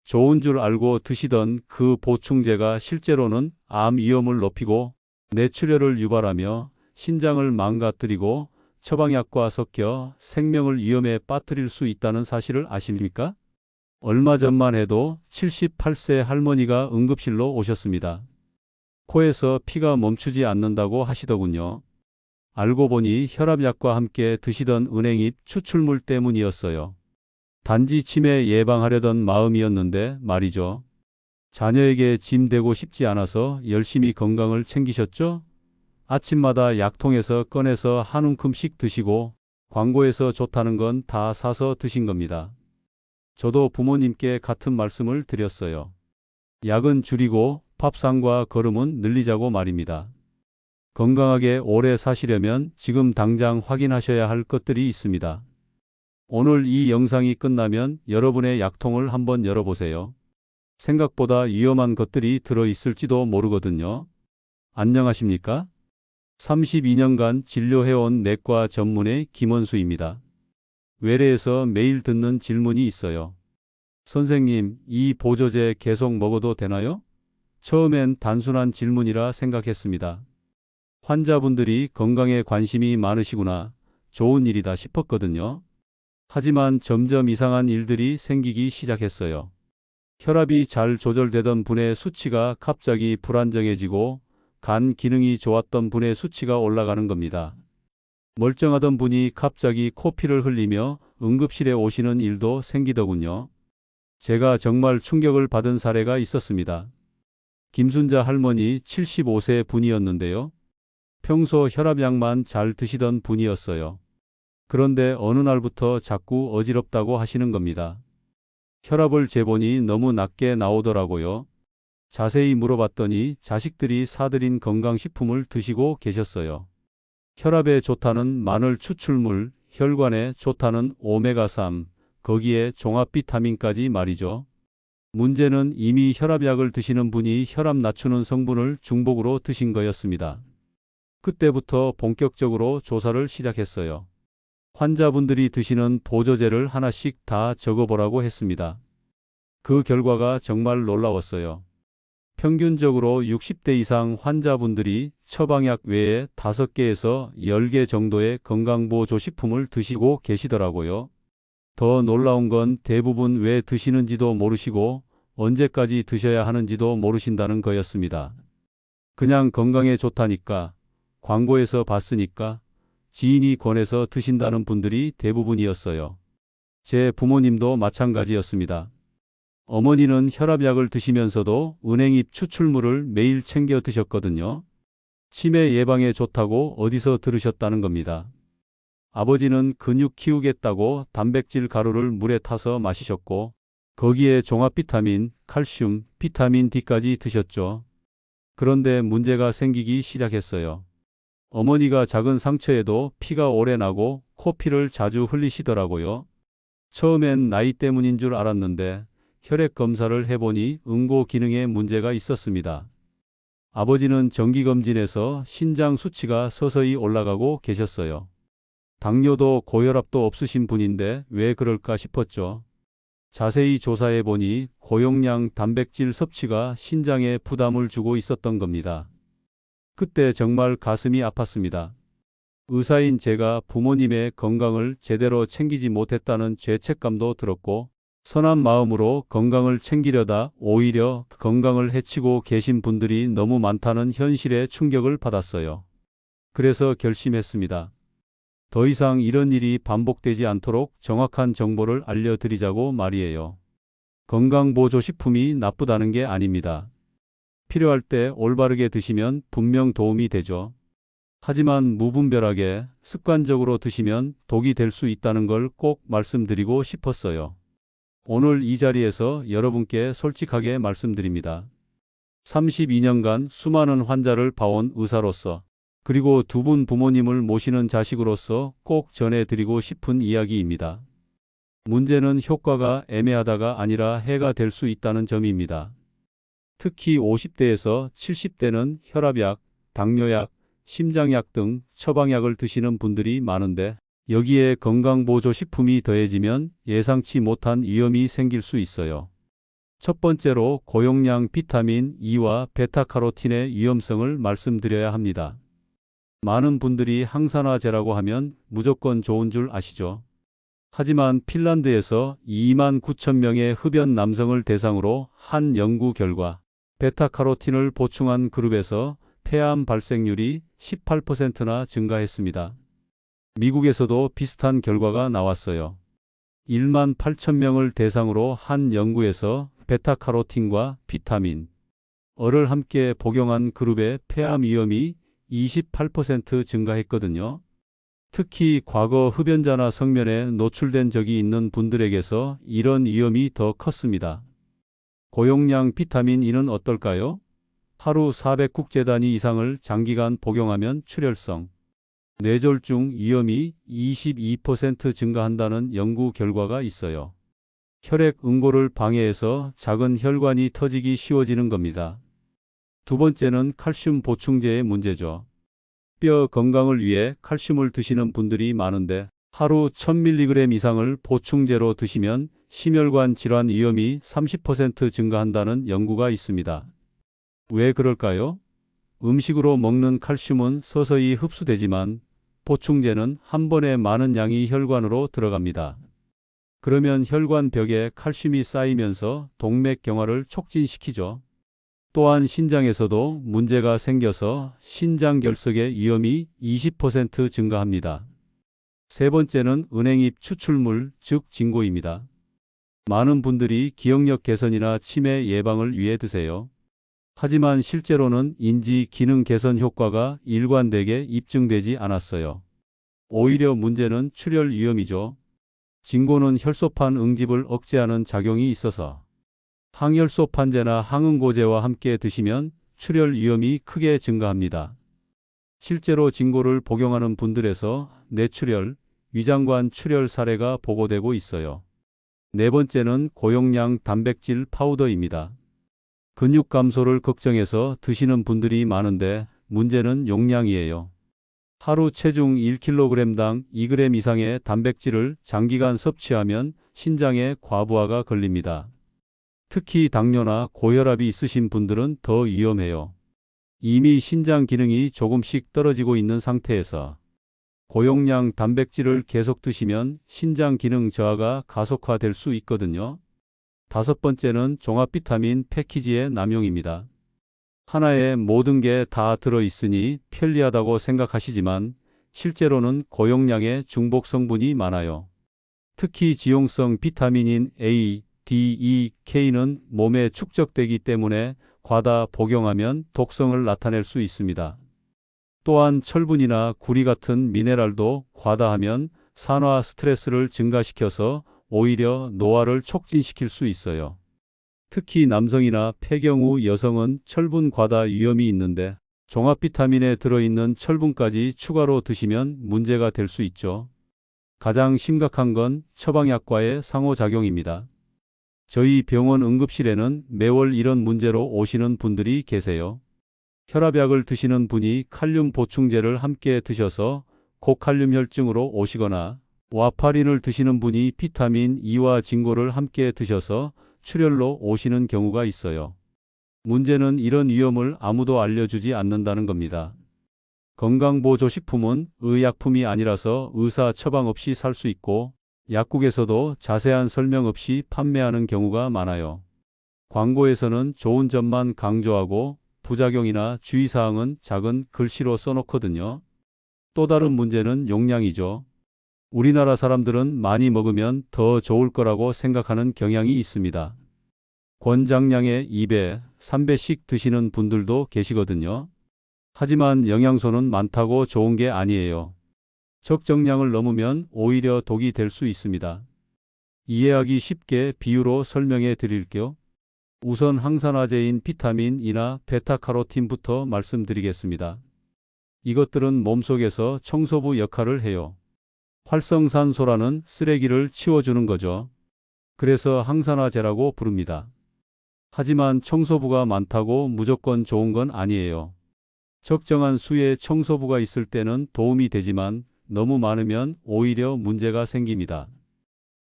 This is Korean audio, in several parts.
좋은 줄 알고 드시던 그 보충제가 실제로는 암 위험을 높이고 뇌출혈을 유발하며 신장을 망가뜨리고 처방약과 섞여 생명을 위험에 빠뜨릴 수 있다는 사실을 아십니까? 얼마 전만 해도 78세 할머니가 응급실로 오셨습니다. 코에서 피가 멈추지 않는다고 하시더군요. 알고 보니 혈압약과 함께 드시던 은행잎 추출물 때문이었어요. 단지 치매 예방하려던 마음이었는데 말이죠. 자녀에게 짐 되고 싶지 않아서 열심히 건강을 챙기셨죠? 아침마다 약통에서 꺼내서 한 움큼씩 드시고 광고에서 좋다는 건 다 사서 드신 겁니다. 저도 부모님께 같은 말씀을 드렸어요. 약은 줄이고 밥상과 걸음은 늘리자고 말입니다. 건강하게 오래 사시려면 지금 당장 확인하셔야 할 것들이 있습니다. 오늘 이 영상이 끝나면 여러분의 약통을 한번 열어보세요. 생각보다 위험한 것들이 들어있을지도 모르거든요. 안녕하십니까? 32년간 진료해온 내과 전문의 김원수입니다. 외래에서 매일 듣는 질문이 있어요. 선생님, 이 보조제 계속 먹어도 되나요? 처음엔 단순한 질문이라 생각했습니다. 환자분들이 건강에 관심이 많으시구나, 좋은 일이다 싶었거든요. 하지만 점점 이상한 일들이 생기기 시작했어요. 혈압이 잘 조절되던 분의 수치가 갑자기 불안정해지고 간 기능이 좋았던 분의 수치가 올라가는 겁니다. 멀쩡하던 분이 갑자기 코피를 흘리며 응급실에 오시는 일도 생기더군요. 제가 정말 충격을 받은 사례가 있었습니다. 김순자 할머니 75세 분이었는데요. 평소 혈압약만 잘 드시던 분이었어요. 그런데 어느 날부터 자꾸 어지럽다고 하시는 겁니다. 혈압을 재보니 너무 낮게 나오더라고요. 자세히 물어봤더니 자식들이 사들인 건강식품을 드시고 계셨어요. 혈압에 좋다는 마늘 추출물, 혈관에 좋다는 오메가3, 거기에 종합 비타민까지 말이죠. 문제는 이미 혈압약을 드시는 분이 혈압 낮추는 성분을 중복으로 드신 거였습니다. 그때부터 본격적으로 조사를 시작했어요. 환자분들이 드시는 보조제를 하나씩 다 적어보라고 했습니다. 그 결과가 정말 놀라웠어요. 평균적으로 60대 이상 환자분들이 처방약 외에 5개에서 10개 정도의 건강보조식품을 드시고 계시더라고요. 더 놀라운 건 대부분 왜 드시는지도 모르시고 언제까지 드셔야 하는지도 모르신다는 거였습니다. 그냥 건강에 좋다니까, 광고에서 봤으니까, 지인이 권해서 드신다는 분들이 대부분이었어요. 제 부모님도 마찬가지였습니다. 어머니는 혈압약을 드시면서도 은행잎 추출물을 매일 챙겨 드셨거든요. 치매 예방에 좋다고 어디서 들으셨다는 겁니다. 아버지는 근육 키우겠다고 단백질 가루를 물에 타서 마시셨고 거기에 종합 비타민, 칼슘, 비타민 D까지 드셨죠. 그런데 문제가 생기기 시작했어요. 어머니가 작은 상처에도 피가 오래 나고 코피를 자주 흘리시더라고요. 처음엔 나이 때문인 줄 알았는데 혈액 검사를 해보니 응고 기능에 문제가 있었습니다. 아버지는 정기검진에서 신장 수치가 서서히 올라가고 계셨어요. 당뇨도 고혈압도 없으신 분인데 왜 그럴까 싶었죠. 자세히 조사해보니 고용량 단백질 섭취가 신장에 부담을 주고 있었던 겁니다. 그때 정말 가슴이 아팠습니다. 의사인 제가 부모님의 건강을 제대로 챙기지 못했다는 죄책감도 들었고 선한 마음으로 건강을 챙기려다 오히려 건강을 해치고 계신 분들이 너무 많다는 현실에 충격을 받았어요. 그래서 결심했습니다. 더 이상 이런 일이 반복되지 않도록 정확한 정보를 알려드리자고 말이에요. 건강보조식품이 나쁘다는 게 아닙니다. 필요할 때 올바르게 드시면 분명 도움이 되죠. 하지만 무분별하게 습관적으로 드시면 독이 될 수 있다는 걸 꼭 말씀드리고 싶었어요. 오늘 이 자리에서 여러분께 솔직하게 말씀드립니다. 32년간 수많은 환자를 봐온 의사로서 그리고 두 분 부모님을 모시는 자식으로서 꼭 전해드리고 싶은 이야기입니다. 문제는 효과가 애매하다가 아니라 해가 될 수 있다는 점입니다. 특히 50대에서 70대는 혈압약, 당뇨약, 심장약 등 처방약을 드시는 분들이 많은데 여기에 건강보조식품이 더해지면 예상치 못한 위험이 생길 수 있어요. 첫 번째로 고용량 비타민 E와 베타카로틴의 위험성을 말씀드려야 합니다. 많은 분들이 항산화제라고 하면 무조건 좋은 줄 아시죠? 하지만 핀란드에서 2만 9천 명의 흡연 남성을 대상으로 한 연구 결과 베타카로틴을 보충한 그룹에서 폐암 발생률이 18%나 증가했습니다. 미국에서도 비슷한 결과가 나왔어요. 1만 8천 명을 대상으로 한 연구에서 베타카로틴과 비타민 E를 함께 복용한 그룹의 폐암 위험이 28% 증가했거든요. 특히 과거 흡연자나 성면에 노출된 적이 있는 분들에게서 이런 위험이 더 컸습니다. 고용량 비타민 E는 어떨까요? 하루 400국제단위 이상을 장기간 복용하면 출혈성, 뇌졸중 위험이 22% 증가한다는 연구 결과가 있어요. 혈액 응고를 방해해서 작은 혈관이 터지기 쉬워지는 겁니다. 두 번째는 칼슘 보충제의 문제죠. 뼈 건강을 위해 칼슘을 드시는 분들이 많은데 하루 1000mg 이상을 보충제로 드시면 심혈관 질환 위험이 30% 증가한다는 연구가 있습니다. 왜 그럴까요? 음식으로 먹는 칼슘은 서서히 흡수되지만 보충제는 한 번에 많은 양이 혈관으로 들어갑니다. 그러면 혈관 벽에 칼슘이 쌓이면서 동맥경화를 촉진시키죠. 또한 신장에서도 문제가 생겨서 신장결석의 위험이 20% 증가합니다. 세 번째는 은행잎 추출물, 즉 진고입니다. 많은 분들이 기억력 개선이나 치매 예방을 위해 드세요. 하지만 실제로는 인지 기능 개선 효과가 일관되게 입증되지 않았어요. 오히려 문제는 출혈 위험이죠. 진고는 혈소판 응집을 억제하는 작용이 있어서 항혈소판제나 항응고제와 함께 드시면 출혈 위험이 크게 증가합니다. 실제로 진고를 복용하는 분들에서 뇌출혈, 위장관 출혈 사례가 보고되고 있어요. 네 번째는 고용량 단백질 파우더입니다. 근육 감소를 걱정해서 드시는 분들이 많은데 문제는 용량이에요. 하루 체중 1kg당 2g 이상의 단백질을 장기간 섭취하면 신장에 과부하가 걸립니다. 특히 당뇨나 고혈압이 있으신 분들은 더 위험해요. 이미 신장 기능이 조금씩 떨어지고 있는 상태에서 고용량 단백질을 계속 드시면 신장 기능 저하가 가속화될 수 있거든요. 다섯 번째는 종합 비타민 패키지의 남용입니다. 하나에 모든 게 다 들어있으니 편리하다고 생각하시지만 실제로는 고용량의 중복 성분이 많아요. 특히 지용성 비타민인 A, D, E, K는 몸에 축적되기 때문에 과다 복용하면 독성을 나타낼 수 있습니다. 또한 철분이나 구리 같은 미네랄도 과다하면 산화 스트레스를 증가시켜서 오히려 노화를 촉진시킬 수 있어요. 특히 남성이나 폐경 후 여성은 철분 과다 위험이 있는데 종합 비타민에 들어있는 철분까지 추가로 드시면 문제가 될 수 있죠. 가장 심각한 건 처방약과의 상호작용입니다. 저희 병원 응급실에는 매월 이런 문제로 오시는 분들이 계세요. 혈압약을 드시는 분이 칼륨 보충제를 함께 드셔서 고칼륨 혈증으로 오시거나 와파린을 드시는 분이 비타민 E와 진고를 함께 드셔서 출혈로 오시는 경우가 있어요. 문제는 이런 위험을 아무도 알려주지 않는다는 겁니다. 건강보조식품은 의약품이 아니라서 의사 처방 없이 살 수 있고 약국에서도 자세한 설명 없이 판매하는 경우가 많아요. 광고에서는 좋은 점만 강조하고 부작용이나 주의사항은 작은 글씨로 써놓거든요. 또 다른 문제는 용량이죠. 우리나라 사람들은 많이 먹으면 더 좋을 거라고 생각하는 경향이 있습니다. 권장량의 2배, 3배씩 드시는 분들도 계시거든요. 하지만 영양소는 많다고 좋은 게 아니에요. 적정량을 넘으면 오히려 독이 될 수 있습니다. 이해하기 쉽게 비유로 설명해 드릴게요. 우선 항산화제인 비타민 E나 베타카로틴부터 말씀드리겠습니다. 이것들은 몸속에서 청소부 역할을 해요. 활성산소라는 쓰레기를 치워주는 거죠. 그래서 항산화제라고 부릅니다. 하지만 청소부가 많다고 무조건 좋은 건 아니에요. 적정한 수의 청소부가 있을 때는 도움이 되지만 너무 많으면 오히려 문제가 생깁니다.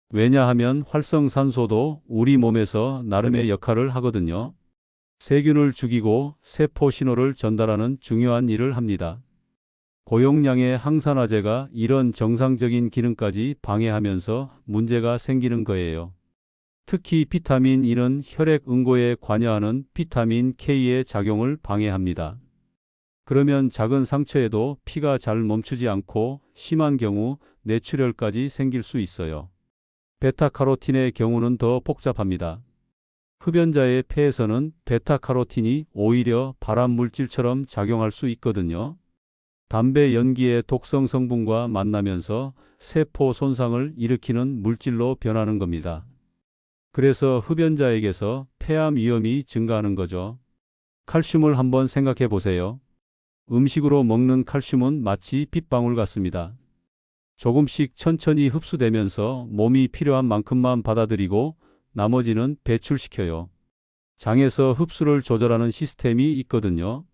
왜냐하면 활성산소도 우리 몸에서 나름의 역할을 하거든요. 세균을 죽이고 세포 신호를 전달하는 중요한 일을 합니다. 고용량의 항산화제가 이런 정상적인 기능까지 방해하면서 문제가 생기는 거예요. 특히 비타민 E는 혈액 응고에 관여하는 비타민 K의 작용을 방해합니다. 그러면 작은 상처에도 피가 잘 멈추지 않고 심한 경우 뇌출혈까지 생길 수 있어요. 베타카로틴의 경우는 더 복잡합니다. 흡연자의 폐에서는 베타카로틴이 오히려 발암물질처럼 작용할 수 있거든요. 담배 연기의 독성 성분과 만나면서 세포 손상을 일으키는 물질로 변하는 겁니다. 그래서 흡연자에게서 폐암 위험이 증가하는 거죠. 칼슘을 한번 생각해 보세요. 음식으로 먹는 칼슘은 마치 빗방울 같습니다. 조금씩 천천히 흡수되면서 몸이 필요한 만큼만 받아들이고 나머지는 배출시켜요. 장에서 흡수를 조절하는 시스템이 있거든요.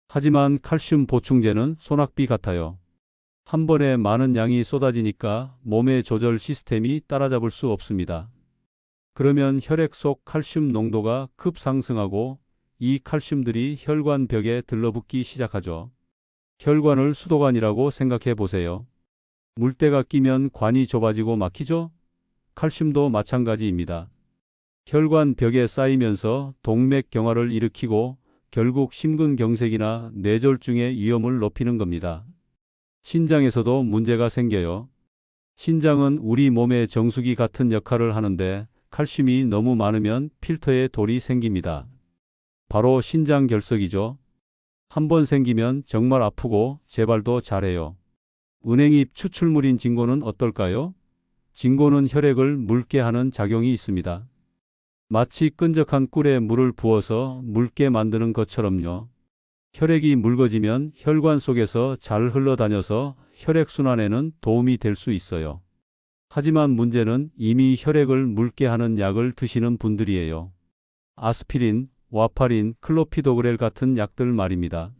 하지만 칼슘 보충제는 소낙비 같아요. 한 번에 많은 양이 쏟아지니까 몸의 조절 시스템이 따라잡을 수 없습니다. 그러면 혈액 속 칼슘 농도가 급상승하고 이 칼슘들이 혈관 벽에 들러붙기 시작하죠. 혈관을 수도관이라고 생각해 보세요. 물때가 끼면 관이 좁아지고 막히죠? 칼슘도 마찬가지입니다. 혈관 벽에 쌓이면서 동맥경화를 일으키고 결국 심근경색이나 뇌졸중의 위험을 높이는 겁니다. 신장에서도 문제가 생겨요. 신장은 우리 몸의 정수기 같은 역할을 하는데 칼슘이 너무 많으면 필터에 돌이 생깁니다. 바로 신장결석이죠. 한 번 생기면 정말 아프고 재발도 잘해요. 은행잎 추출물인 진고는 어떨까요? 진고는 혈액을 묽게 하는 작용이 있습니다. 마치 끈적한 꿀에 물을 부어서 묽게 만드는 것처럼요. 혈액이 묽어지면 혈관 속에서 잘 흘러다녀서 혈액순환에는 도움이 될 수 있어요. 하지만 문제는 이미 혈액을 묽게 하는 약을 드시는 분들이에요. 아스피린, 와파린, 클로피도그렐 같은 약들 말입니다.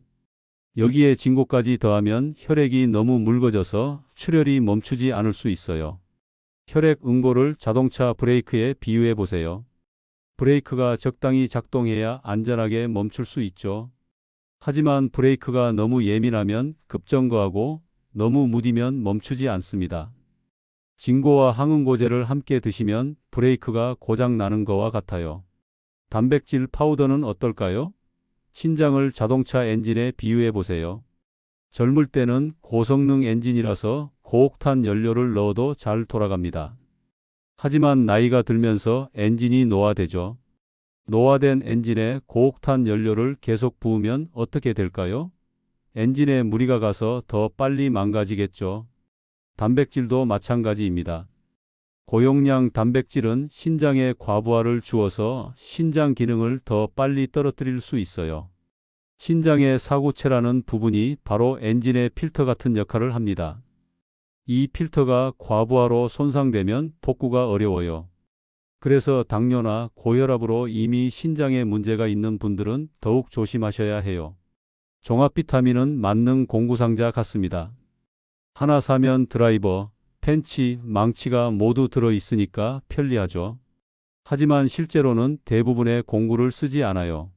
여기에 진고까지 더하면 혈액이 너무 묽어져서 출혈이 멈추지 않을 수 있어요. 혈액 응고를 자동차 브레이크에 비유해 보세요. 브레이크가 적당히 작동해야 안전하게 멈출 수 있죠. 하지만 브레이크가 너무 예민하면 급정거하고 너무 무디면 멈추지 않습니다. 진고와 항응고제를 함께 드시면 브레이크가 고장 나는 거와 같아요. 단백질 파우더는 어떨까요? 신장을 자동차 엔진에 비유해 보세요. 젊을 때는 고성능 엔진이라서 고옥탄 연료를 넣어도 잘 돌아갑니다. 하지만 나이가 들면서 엔진이 노화되죠. 노화된 엔진에 고옥탄 연료를 계속 부으면 어떻게 될까요? 엔진에 무리가 가서 더 빨리 망가지겠죠. 단백질도 마찬가지입니다. 고용량 단백질은 신장에 과부하를 주어서 신장 기능을 더 빨리 떨어뜨릴 수 있어요. 신장의 사구체라는 부분이 바로 엔진의 필터 같은 역할을 합니다. 이 필터가 과부하로 손상되면 복구가 어려워요. 그래서 당뇨나 고혈압으로 이미 신장에 문제가 있는 분들은 더욱 조심하셔야 해요. 종합 비타민은 만능 공구상자 같습니다. 하나 사면 드라이버, 펜치, 망치가 모두 들어있으니까 편리하죠. 하지만 실제로는 대부분의 공구를 쓰지 않아요.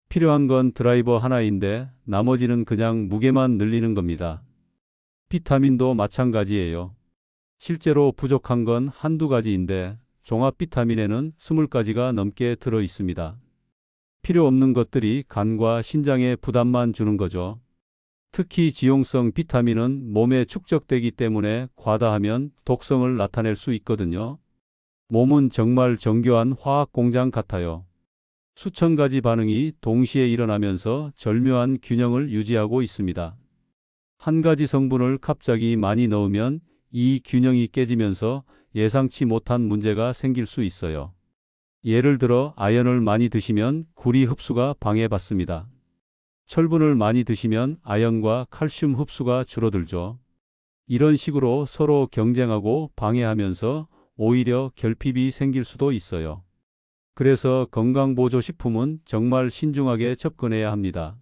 필요한 건 드라이버 하나인데 나머지는 그냥 무게만 늘리는 겁니다. 비타민도 마찬가지예요. 실제로 부족한 건 한두 가지인데 종합 비타민에는 20가지가 넘게 들어 있습니다. 필요 없는 것들이 간과 신장에 부담만 주는 거죠. 특히 지용성 비타민은 몸에 축적되기 때문에 과다하면 독성을 나타낼 수 있거든요. 몸은 정말 정교한 화학 공장 같아요. 수천 가지 반응이 동시에 일어나면서 절묘한 균형을 유지하고 있습니다. 한 가지 성분을 갑자기 많이 넣으면 이 균형이 깨지면서 예상치 못한 문제가 생길 수 있어요. 예를 들어 아연을 많이 드시면 구리 흡수가 방해받습니다. 철분을 많이 드시면 아연과 칼슘 흡수가 줄어들죠. 이런 식으로 서로 경쟁하고 방해하면서 오히려 결핍이 생길 수도 있어요. 그래서 건강보조식품은 정말 신중하게 접근해야 합니다.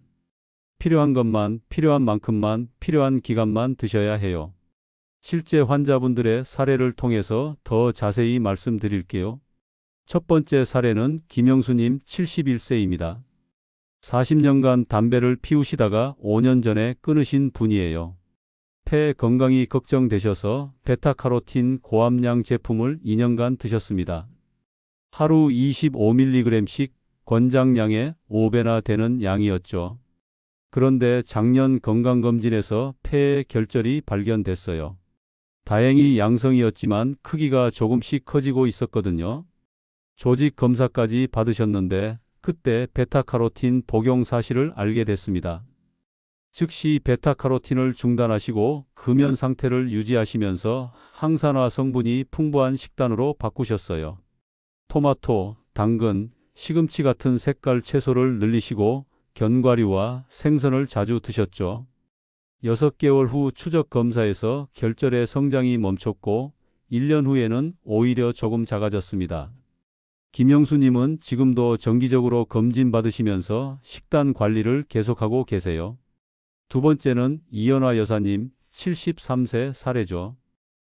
필요한 것만, 필요한 만큼만, 필요한 기간만 드셔야 해요. 실제 환자분들의 사례를 통해서 더 자세히 말씀드릴게요. 첫 번째 사례는 김영수님 71세입니다. 40년간 담배를 피우시다가 5년 전에 끊으신 분이에요. 폐 건강이 걱정되셔서 베타카로틴 고함량 제품을 2년간 드셨습니다. 하루 25mg씩 권장량의 5배나 되는 양이었죠. 그런데 작년 건강검진에서 폐에 결절이 발견됐어요. 다행히 양성이었지만 크기가 조금씩 커지고 있었거든요. 조직 검사까지 받으셨는데 그때 베타카로틴 복용 사실을 알게 됐습니다. 즉시 베타카로틴을 중단하시고 금연 상태를 유지하시면서 항산화 성분이 풍부한 식단으로 바꾸셨어요. 토마토, 당근, 시금치 같은 색깔 채소를 늘리시고 견과류와 생선을 자주 드셨죠. 6개월 후 추적 검사에서 결절의 성장이 멈췄고 1년 후에는 오히려 조금 작아졌습니다. 김영수님은 지금도 정기적으로 검진 받으시면서 식단 관리를 계속하고 계세요. 두 번째는 이연화 여사님 73세 사례죠.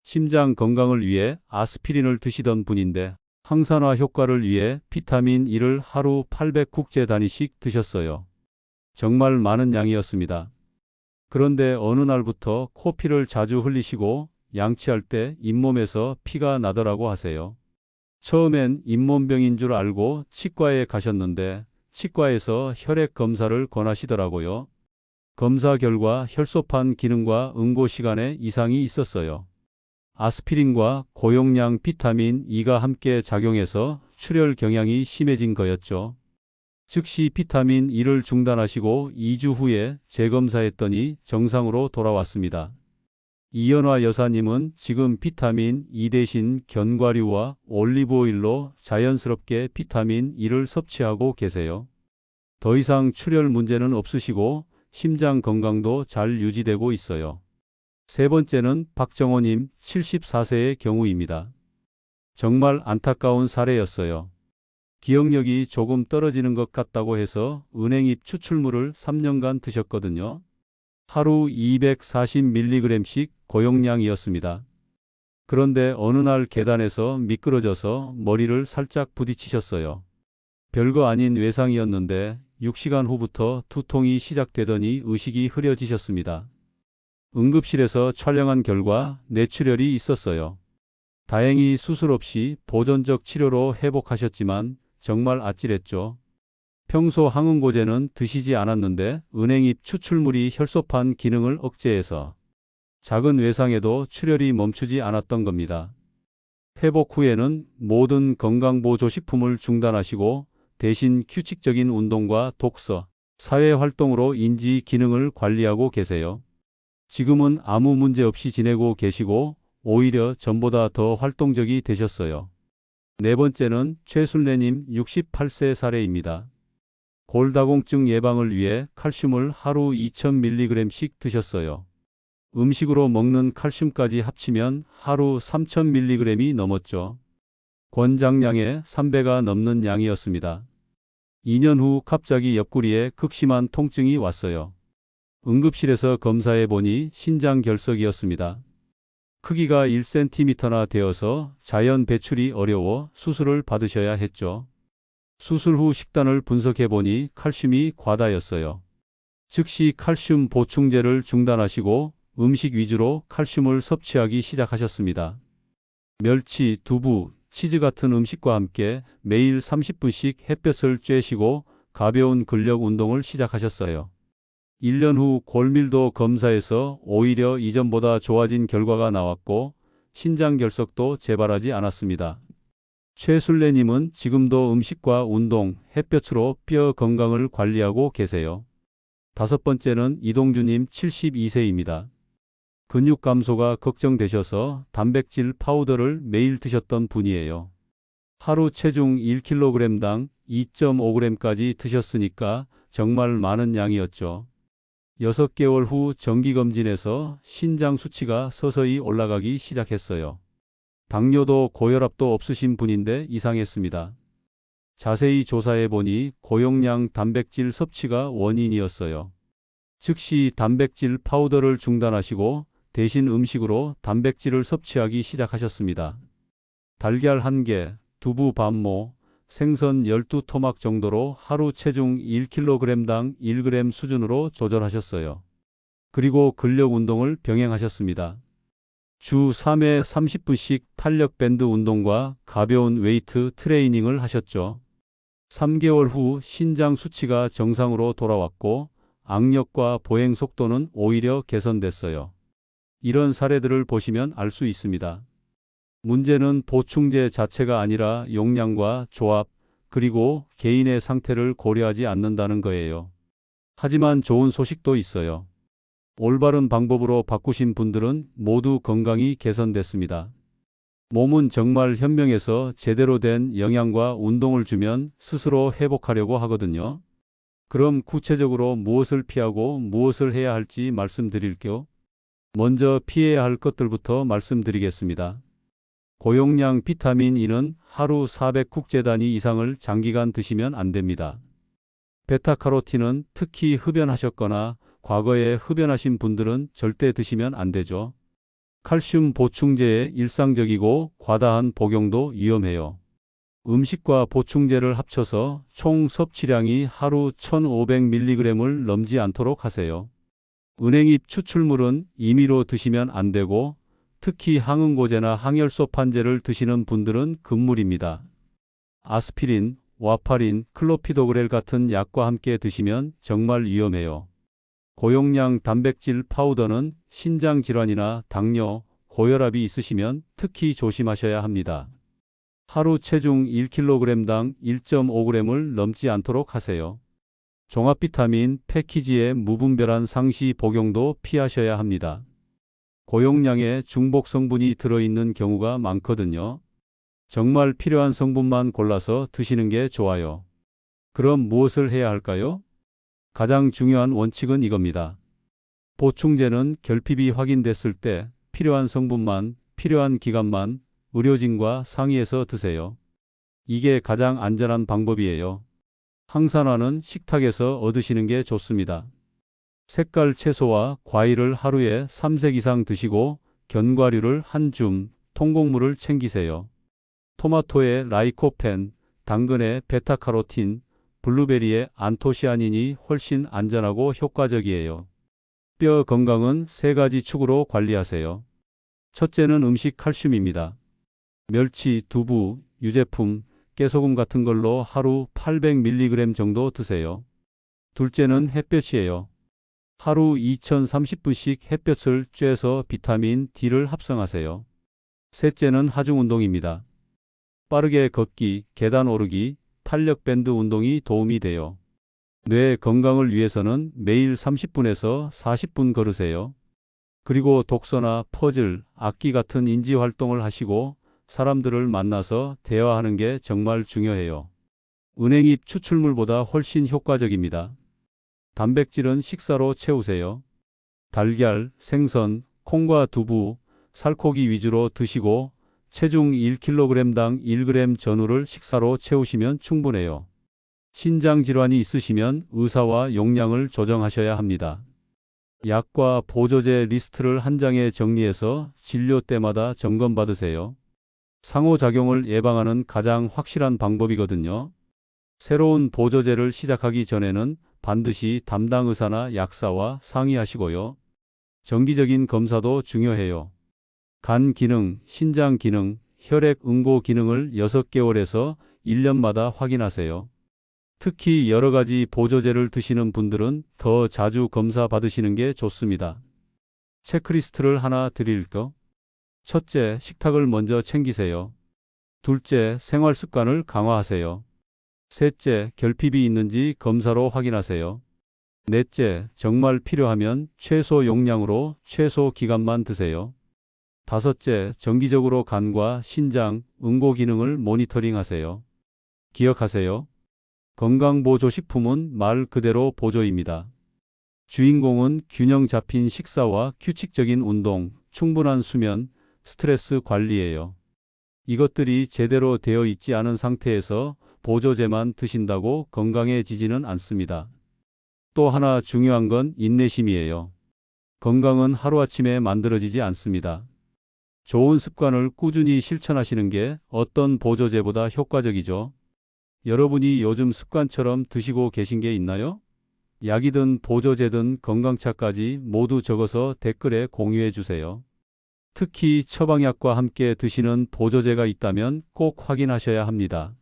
심장 건강을 위해 아스피린을 드시던 분인데 항산화 효과를 위해 비타민 E를 하루 800국제 단위씩 드셨어요. 정말 많은 양이었습니다. 그런데 어느 날부터 코피를 자주 흘리시고 양치할 때 잇몸에서 피가 나더라고 하세요. 처음엔 잇몸병인 줄 알고 치과에 가셨는데 치과에서 혈액 검사를 권하시더라고요. 검사 결과 혈소판 기능과 응고 시간에 이상이 있었어요. 아스피린과 고용량 비타민 E가 함께 작용해서 출혈 경향이 심해진 거였죠. 즉시 비타민 E를 중단하시고 2주 후에 재검사했더니 정상으로 돌아왔습니다. 이연화 여사님은 지금 비타민 E 대신 견과류와 올리브오일로 자연스럽게 비타민 E를 섭취하고 계세요. 더 이상 출혈 문제는 없으시고 심장 건강도 잘 유지되고 있어요. 세 번째는 박정호님 74세의 경우입니다. 정말 안타까운 사례였어요. 기억력이 조금 떨어지는 것 같다고 해서 은행잎 추출물을 3년간 드셨거든요. 하루 240mg씩 고용량이었습니다. 그런데 어느 날 계단에서 미끄러져서 머리를 살짝 부딪히셨어요. 별거 아닌 외상이었는데 6시간 후부터 두통이 시작되더니 의식이 흐려지셨습니다. 응급실에서 촬영한 결과 뇌출혈이 있었어요. 다행히 수술 없이 보존적 치료로 회복하셨지만 정말 아찔했죠. 평소 항응고제는 드시지 않았는데 은행잎 추출물이 혈소판 기능을 억제해서 작은 외상에도 출혈이 멈추지 않았던 겁니다. 회복 후에는 모든 건강보조식품을 중단하시고 대신 규칙적인 운동과 독서, 사회활동으로 인지 기능을 관리하고 계세요. 지금은 아무 문제 없이 지내고 계시고 오히려 전보다 더 활동적이 되셨어요. 네 번째는 최순례님 68세 사례입니다. 골다공증 예방을 위해 칼슘을 하루 2000mg씩 드셨어요. 음식으로 먹는 칼슘까지 합치면 하루 3000mg이 넘었죠. 권장량의 3배가 넘는 양이었습니다. 2년 후 갑자기 옆구리에 극심한 통증이 왔어요. 응급실에서 검사해 보니 신장 결석이었습니다. 크기가 1cm나 되어서 자연 배출이 어려워 수술을 받으셔야 했죠. 수술 후 식단을 분석해 보니 칼슘이 과다였어요. 즉시 칼슘 보충제를 중단하시고 음식 위주로 칼슘을 섭취하기 시작하셨습니다. 멸치, 두부, 치즈 같은 음식과 함께 매일 30분씩 햇볕을 쬐시고 가벼운 근력 운동을 시작하셨어요. 1년 후 골밀도 검사에서 오히려 이전보다 좋아진 결과가 나왔고 신장 결석도 재발하지 않았습니다. 최순례님은 지금도 음식과 운동, 햇볕으로 뼈 건강을 관리하고 계세요. 다섯 번째는 이동주님 72세입니다. 근육 감소가 걱정되셔서 단백질 파우더를 매일 드셨던 분이에요. 하루 체중 1kg당 2.5g까지 드셨으니까 정말 많은 양이었죠. 6개월 후 정기검진에서 신장 수치가 서서히 올라가기 시작했어요. 당뇨도 고혈압도 없으신 분인데 이상했습니다. 자세히 조사해 보니 고용량 단백질 섭취가 원인이었어요. 즉시 단백질 파우더를 중단하시고 대신 음식으로 단백질을 섭취하기 시작하셨습니다. 달걀 1개, 두부 반모, 생선 12토막 정도로 하루 체중 1kg당 1g 수준으로 조절하셨어요. 그리고 근력 운동을 병행하셨습니다. 주 3회 30분씩 탄력 밴드 운동과 가벼운 웨이트 트레이닝을 하셨죠. 3개월 후 신장 수치가 정상으로 돌아왔고 악력과 보행 속도는 오히려 개선됐어요. 이런 사례들을 보시면 알 수 있습니다. 문제는 보충제 자체가 아니라 용량과 조합, 그리고 개인의 상태를 고려하지 않는다는 거예요. 하지만 좋은 소식도 있어요. 올바른 방법으로 바꾸신 분들은 모두 건강이 개선됐습니다. 몸은 정말 현명해서 제대로 된 영양과 운동을 주면 스스로 회복하려고 하거든요. 그럼 구체적으로 무엇을 피하고 무엇을 해야 할지 말씀드릴게요. 먼저 피해야 할 것들부터 말씀드리겠습니다. 고용량 비타민 E는 하루 400국제단위 이상을 장기간 드시면 안 됩니다. 베타카로틴은 특히 흡연하셨거나 과거에 흡연하신 분들은 절대 드시면 안 되죠. 칼슘 보충제의 일상적이고 과다한 복용도 위험해요. 음식과 보충제를 합쳐서 총 섭취량이 하루 1500mg을 넘지 않도록 하세요. 은행잎 추출물은 임의로 드시면 안 되고 특히 항응고제나 항열소판제를 드시는 분들은 금물입니다. 아스피린, 와파린, 클로피도그렐 같은 약과 함께 드시면 정말 위험해요. 고용량 단백질 파우더는 신장 질환이나 당뇨, 고혈압이 있으시면 특히 조심하셔야 합니다. 하루 체중 1kg당 1.5g을 넘지 않도록 하세요. 종합 비타민 패키지의 무분별한 상시 복용도 피하셔야 합니다. 고용량의 중복 성분이 들어있는 경우가 많거든요. 정말 필요한 성분만 골라서 드시는 게 좋아요. 그럼 무엇을 해야 할까요? 가장 중요한 원칙은 이겁니다. 보충제는 결핍이 확인됐을 때 필요한 성분만, 필요한 기간만 의료진과 상의해서 드세요. 이게 가장 안전한 방법이에요. 항산화는 식탁에서 얻으시는 게 좋습니다. 색깔 채소와 과일을 하루에 3색 이상 드시고 견과류를 한 줌, 통곡물을 챙기세요. 토마토의 라이코펜, 당근의 베타카로틴, 블루베리의 안토시아닌이 훨씬 안전하고 효과적이에요. 뼈 건강은 3가지 축으로 관리하세요. 첫째는 음식 칼슘입니다. 멸치, 두부, 유제품, 깨소금 같은 걸로 하루 800mg 정도 드세요. 둘째는 햇볕이에요. 하루 2030분씩 햇볕을 쬐서 비타민 D를 합성하세요. 셋째는 하중 운동입니다. 빠르게 걷기, 계단 오르기, 탄력 밴드 운동이 도움이 돼요. 뇌 건강을 위해서는 매일 30분에서 40분 걸으세요. 그리고 독서나 퍼즐, 악기 같은 인지 활동을 하시고 사람들을 만나서 대화하는 게 정말 중요해요. 은행잎 추출물보다 훨씬 효과적입니다. 단백질은 식사로 채우세요. 달걀, 생선, 콩과 두부, 살코기 위주로 드시고 체중 1kg당 1g 전후를 식사로 채우시면 충분해요. 신장 질환이 있으시면 의사와 용량을 조정하셔야 합니다. 약과 보조제 리스트를 한 장에 정리해서 진료 때마다 점검받으세요. 상호작용을 예방하는 가장 확실한 방법이거든요. 새로운 보조제를 시작하기 전에는 반드시 담당 의사나 약사와 상의하시고요. 정기적인 검사도 중요해요. 간 기능, 신장 기능, 혈액 응고 기능을 6개월에서 1년마다 확인하세요. 특히 여러 가지 보조제를 드시는 분들은 더 자주 검사 받으시는 게 좋습니다. 체크리스트를 하나 드릴까? 첫째, 식탁을 먼저 챙기세요. 둘째, 생활 습관을 강화하세요. 셋째, 결핍이 있는지 검사로 확인하세요. 넷째, 정말 필요하면 최소 용량으로 최소 기간만 드세요. 다섯째, 정기적으로 간과 신장, 응고 기능을 모니터링하세요. 기억하세요. 건강보조식품은 말 그대로 보조입니다. 주인공은 균형 잡힌 식사와 규칙적인 운동, 충분한 수면, 스트레스 관리예요. 이것들이 제대로 되어 있지 않은 상태에서 보조제만 드신다고 건강해지지는 않습니다. 또 하나 중요한 건 인내심이에요. 건강은 하루아침에 만들어지지 않습니다. 좋은 습관을 꾸준히 실천하시는 게 어떤 보조제보다 효과적이죠. 여러분이 요즘 습관처럼 드시고 계신 게 있나요? 약이든 보조제든 건강차까지 모두 적어서 댓글에 공유해 주세요. 특히 처방약과 함께 드시는 보조제가 있다면 꼭 확인하셔야 합니다.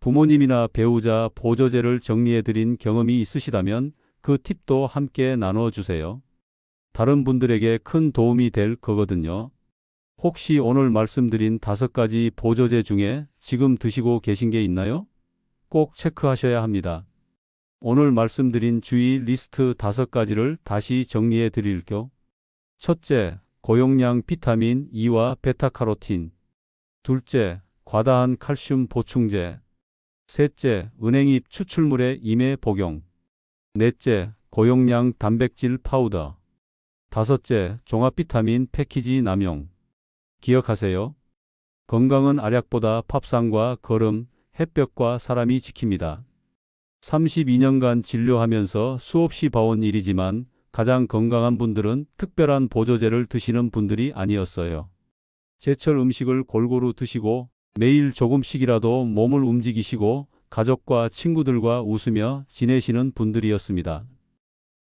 부모님이나 배우자 보조제를 정리해 드린 경험이 있으시다면 그 팁도 함께 나누어 주세요. 다른 분들에게 큰 도움이 될 거거든요. 혹시 오늘 말씀드린 5가지 보조제 중에 지금 드시고 계신 게 있나요? 꼭 체크하셔야 합니다. 오늘 말씀드린 주의 리스트 5가지를 다시 정리해 드릴게요. 첫째, 고용량 비타민 E와 베타카로틴. 둘째, 과다한 칼슘 보충제. 셋째, 은행잎 추출물의 임해 복용. 넷째, 고용량 단백질 파우더. 다섯째, 종합 비타민 패키지 남용. 기억하세요. 건강은 알약보다 팝상과 걸음, 햇볕과 사람이 지킵니다. 32년간 진료하면서 수없이 봐온 일이지만 가장 건강한 분들은 특별한 보조제를 드시는 분들이 아니었어요. 제철 음식을 골고루 드시고 매일 조금씩이라도 몸을 움직이시고 가족과 친구들과 웃으며 지내시는 분들이었습니다.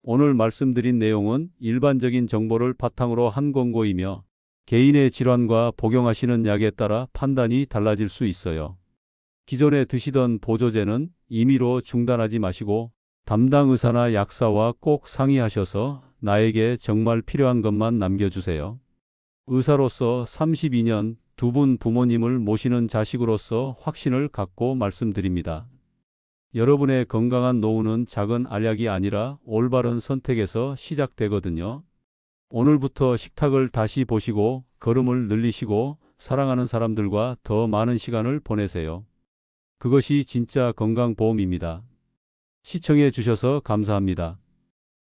오늘 말씀드린 내용은 일반적인 정보를 바탕으로 한 권고이며 개인의 질환과 복용하시는 약에 따라 판단이 달라질 수 있어요. 기존에 드시던 보조제는 임의로 중단하지 마시고 담당 의사나 약사와 꼭 상의하셔서 나에게 정말 필요한 것만 남겨주세요. 의사로서 32년, 두 분 부모님을 모시는 자식으로서 확신을 갖고 말씀드립니다. 여러분의 건강한 노후는 작은 알약이 아니라 올바른 선택에서 시작되거든요. 오늘부터 식탁을 다시 보시고 걸음을 늘리시고 사랑하는 사람들과 더 많은 시간을 보내세요. 그것이 진짜 건강보험입니다. 시청해 주셔서 감사합니다.